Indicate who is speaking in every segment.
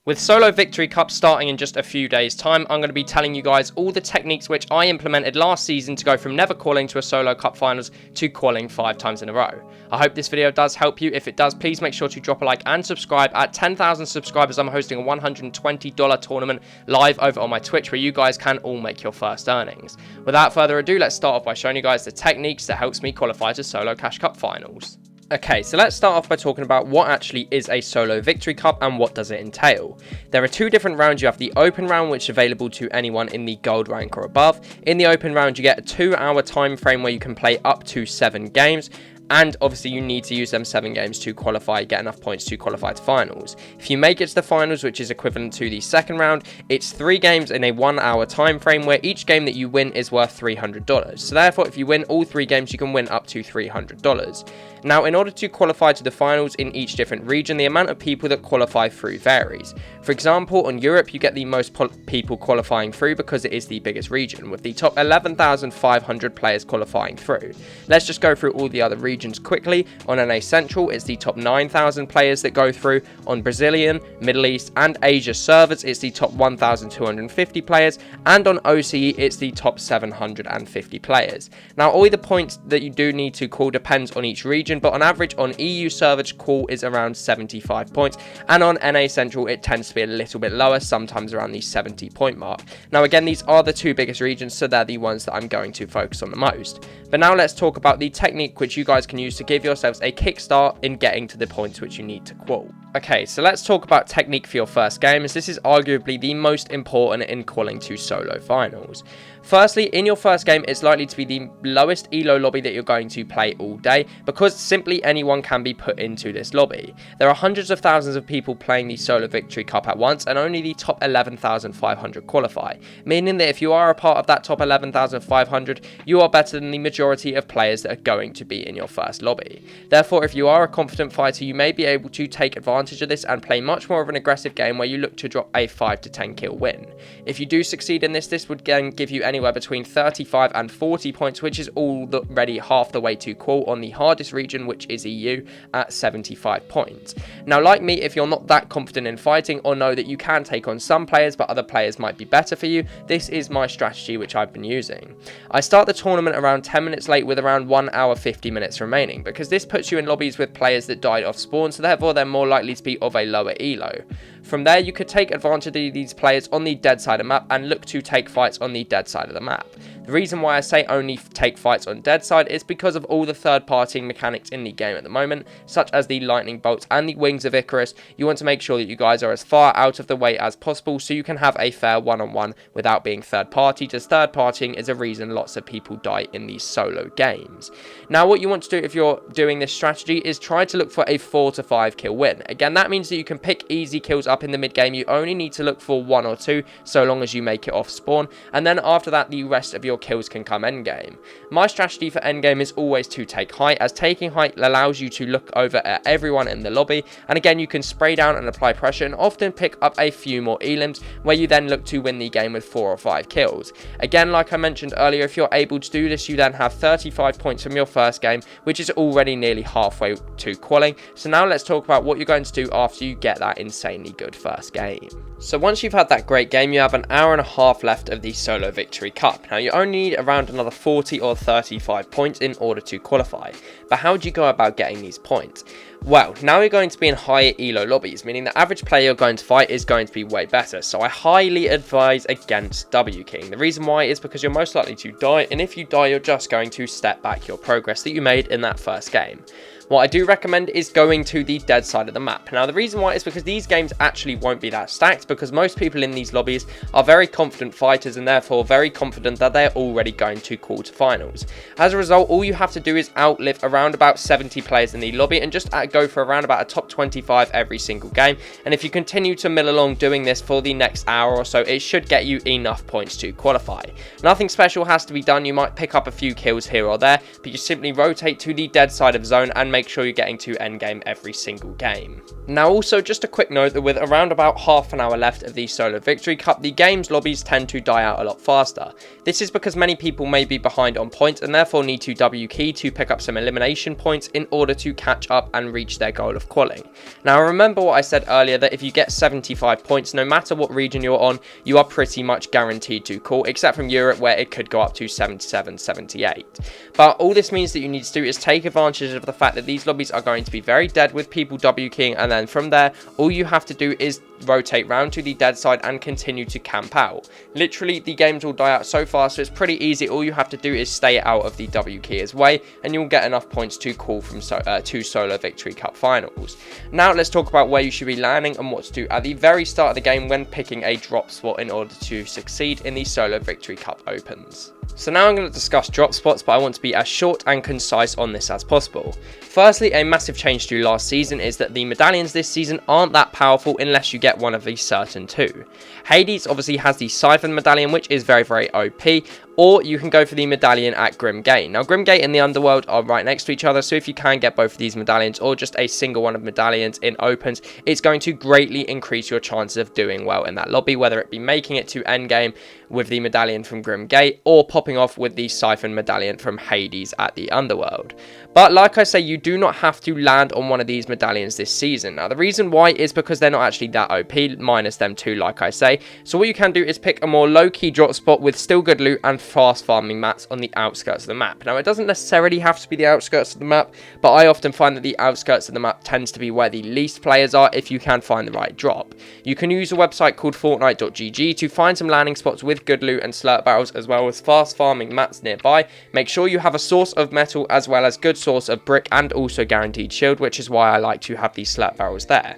Speaker 1: With Solo Victory Cup starting in just a few days time, I'm going to be telling you guys all the techniques which I implemented last season to go from never qualifying to a Solo Cup Finals to qualifying 5 times in a row. I hope this video does help you. If it does, please make sure to drop a like and subscribe. At 10,000 subscribers, I'm hosting a $120 tournament live over on my Twitch where you guys can all make your first earnings. Without further ado, let's start off by showing you guys the techniques that helps me qualify to Solo Cash Cup Finals. Okay, so let's start off by talking about what actually is a Solo Victory Cup and what does it entail. There are two different rounds. You have the open round, which is available to anyone in the gold rank or above. In the open round, you get a 2-hour time frame where you can play up to 7 games. And obviously you need to use them 7 games to qualify, get enough points to qualify to finals. If you make it to the finals, which is equivalent to the second round, it's 3 games in a 1-hour time frame where each game that you win is worth $300. So therefore, if you win all 3 games, you can win up to $300. Now, in order to qualify to the finals in each different region, the amount of people that qualify through varies. For example, on Europe, you get the most people qualifying through because it is the biggest region, with the top 11,500 players qualifying through. Let's just go through all the other regions quickly. On NA Central, it's the top 9,000 players that go through. On Brazilian, Middle East, and Asia servers, it's the top 1,250 players. And on OCE, it's the top 750 players. Now, all the points that you do need to call depends on each region, but on average, on EU servers, call is around 75 points. And on NA Central, it tends to be a little bit lower, sometimes around the 70 point mark. Now, again, these are the 2 biggest regions, so they're the ones that I'm going to focus on the most. But now let's talk about the technique which you guys can use to give yourselves a kickstart in getting to the points which you need to qual. Okay, so let's talk about technique for your first game, as this is arguably the most important in qualifying to solo finals. Firstly, in your first game, it's likely to be the lowest elo lobby that you're going to play all day, because simply anyone can be put into this lobby. There are hundreds of thousands of people playing the Solo Victory Cup at once, and only the top 11,500 qualify, meaning that if you are a part of that top 11,500, you are better than the majority of players that are going to be in your first lobby. Therefore, if you are a confident fighter, you may be able to take advantage of this and play much more of an aggressive game where you look to drop a 5 to 10 kill win. If you do succeed in this, this would again give you anywhere between 35 and 40 points, which is already half the way to qual on the hardest region, which is EU, at 75 points. Now, like me, if you're not that confident in fighting or know that you can take on some players but other players might be better for you, this is my strategy which I've been using. I start the tournament around 10 minutes late with around 1 hour 50 minutes remaining, because this puts you in lobbies with players that died off spawn, so therefore they're more likely to be of a lower elo. From there, you could take advantage of these players on the dead side of the map and look to take fights on the dead side of the map. The reason why I say only take fights on dead side is because of all the third-party mechanics in the game at the moment, such as the lightning bolts and the wings of Icarus. You want to make sure that you guys are as far out of the way as possible so you can have a fair one-on-one without being third-party, as third-partying is a reason lots of people die in these solo games. Now, what you want to do if you're doing this strategy is try to look for a 4 to 5 kill win. Again, that means that you can pick easy kills up in the mid-game. You only need to look for 1 or 2 so long as you make it off spawn, and then after that, the rest of your kills can come endgame. My strategy for endgame is always to take height, as taking height allows you to look over at everyone in the lobby, and again you can spray down and apply pressure and often pick up a few more elims where you then look to win the game with 4 or 5 kills. Again, like I mentioned earlier, if you're able to do this, you then have 35 points from your first game, which is already nearly halfway to qualifying. So now let's talk about what you're going to do after you get that insanely good first game. So once you've had that great game, you have an hour and a half left of the Solo Victory Cup. Now, you only need around another 40 or 35 points in order to qualify. But how do you go about getting these points? Well, now you're going to be in higher elo lobbies, meaning the average player you're going to fight is going to be way better. So I highly advise against W King. The reason why is because you're most likely to die, and if you die, you're just going to step back your progress that you made in that first game. What I do recommend is going to the dead side of the map. Now, the reason why is because these games actually won't be that stacked, because most people in these lobbies are very confident fighters and therefore very confident that they're already going to qual to finals. As a result, all you have to do is outlive around about 70 players in the lobby and just go for around about a top 25 every single game. And if you continue to mill along doing this for the next hour or so, it should get you enough points to qualify. Nothing special has to be done. You might pick up a few kills here or there, but you simply rotate to the dead side of zone and make sure you're getting to endgame every single game. Now also just a quick note that with around about half an hour left of the Solo Victory Cup, the game's lobbies tend to die out a lot faster. This is because many people may be behind on points and therefore need to W key to pick up some elimination points in order to catch up and reach their goal of qualifying. Now remember what I said earlier, that if you get 75 points, no matter what region you're on, you are pretty much guaranteed to qual, except from Europe where it could go up to 77, 78. But all this means that you need to do is take advantage of the fact that these lobbies are going to be very dead with people W keying, and then from there all you have to do is rotate round to the dead side and continue to camp out. Literally the games will die out so fast, so it's pretty easy. All you have to do is stay out of the W keyer's way and you'll get enough points to qual from two Solo Victory Cup finals. Now let's talk about where you should be landing and what to do at the very start of the game when picking a drop spot in order to succeed in the Solo Victory Cup Opens. So now I'm going to discuss drop spots, but I want to be as short and concise on this as possible. Firstly, a massive change to last season is that the medallions this season aren't that powerful unless you get one of these certain two. Hades obviously has the Siphon medallion, which is very OP, or you can go for the medallion at Grimgate. Now Grimgate and the Underworld are right next to each other, so if you can get both of these medallions or just a single one of medallions in opens, it's going to greatly increase your chances of doing well in that lobby, whether it be making it to endgame with the medallion from Grimgate or popping off with the Siphon medallion from Hades at the Underworld. But like I say, you do not have to land on one of these medallions this season. Now the reason why is because they're not actually that OP, minus them two like I say. So what you can do is pick a more low-key drop spot with still good loot and fast farming mats on the outskirts of the map. Now it doesn't necessarily have to be the outskirts of the map, but I often find that the outskirts of the map tends to be where the least players are if you can find the right drop. You can use a website called Fortnite.gg to find some landing spots with good loot and slurp barrels as well as fast farming mats nearby. Make sure you have a source of metal as well as good source of brick and also guaranteed shield, which is why I like to have these slurp barrels there.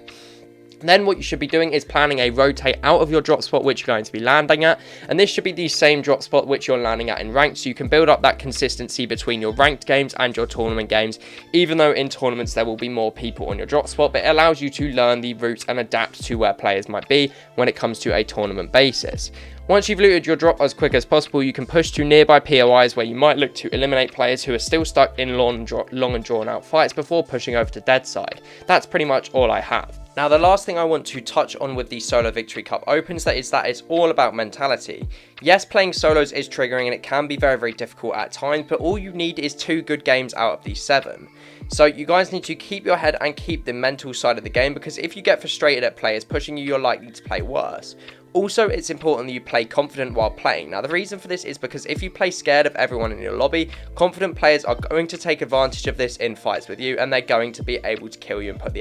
Speaker 1: Then what you should be doing is planning a rotate out of your drop spot which you're going to be landing at, and this should be the same drop spot which you're landing at in ranked, so you can build up that consistency between your ranked games and your tournament games, even though in tournaments there will be more people on your drop spot, but it allows you to learn the routes and adapt to where players might be when it comes to a tournament basis. Once you've looted your drop as quick as possible, you can push to nearby POIs where you might look to eliminate players who are still stuck in long and drawn out fights before pushing over to dead side. That's pretty much all I have. Now the last thing I want to touch on with the Solo Victory Cup Opens that it's all about mentality. Yes, playing solos is triggering and it can be very difficult at times, but all you need is 2 good games out of these 7. So you guys need to keep your head and keep the mental side of the game, because if you get frustrated at players pushing you, you're likely to play worse. Also, it's important that you play confident while playing. Now, the reason for this is because if you play scared of everyone in your lobby, confident players are going to take advantage of this in fights with you, and they're going to be able to kill you and put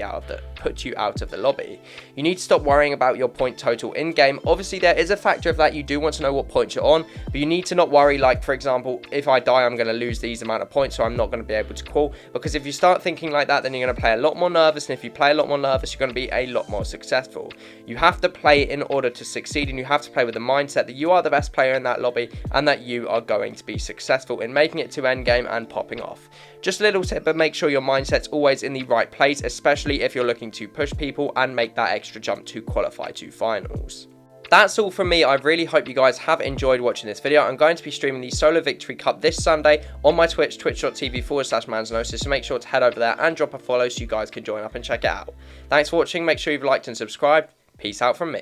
Speaker 1: you out of the lobby. You need to stop worrying about your point total in-game. Obviously, there is a factor of that. You do want to know what points you're on, but you need to not worry, like, for example, if I die, I'm going to lose these amount of points, so I'm not going to be able to qual. Because if you start thinking like that, then you're going to play a lot more nervous, and if you play a lot more nervous, you're going to be a lot more successful. You have to play in order to succeed, and you have to play with the mindset that you are the best player in that lobby and that you are going to be successful in making it to endgame and popping off. Just a little tip, but make sure your mindset's always in the right place, especially if you're looking to push people and make that extra jump to qualify to finals. That's all from me. I really hope you guys have enjoyed watching this video. I'm going to be streaming the Solo Victory Cup this Sunday on my Twitch, twitch.tv/Manzanosis, so make sure to head over there and drop a follow so you guys can join up and check it out. Thanks for watching. Make sure you've liked and subscribed. Peace out from me.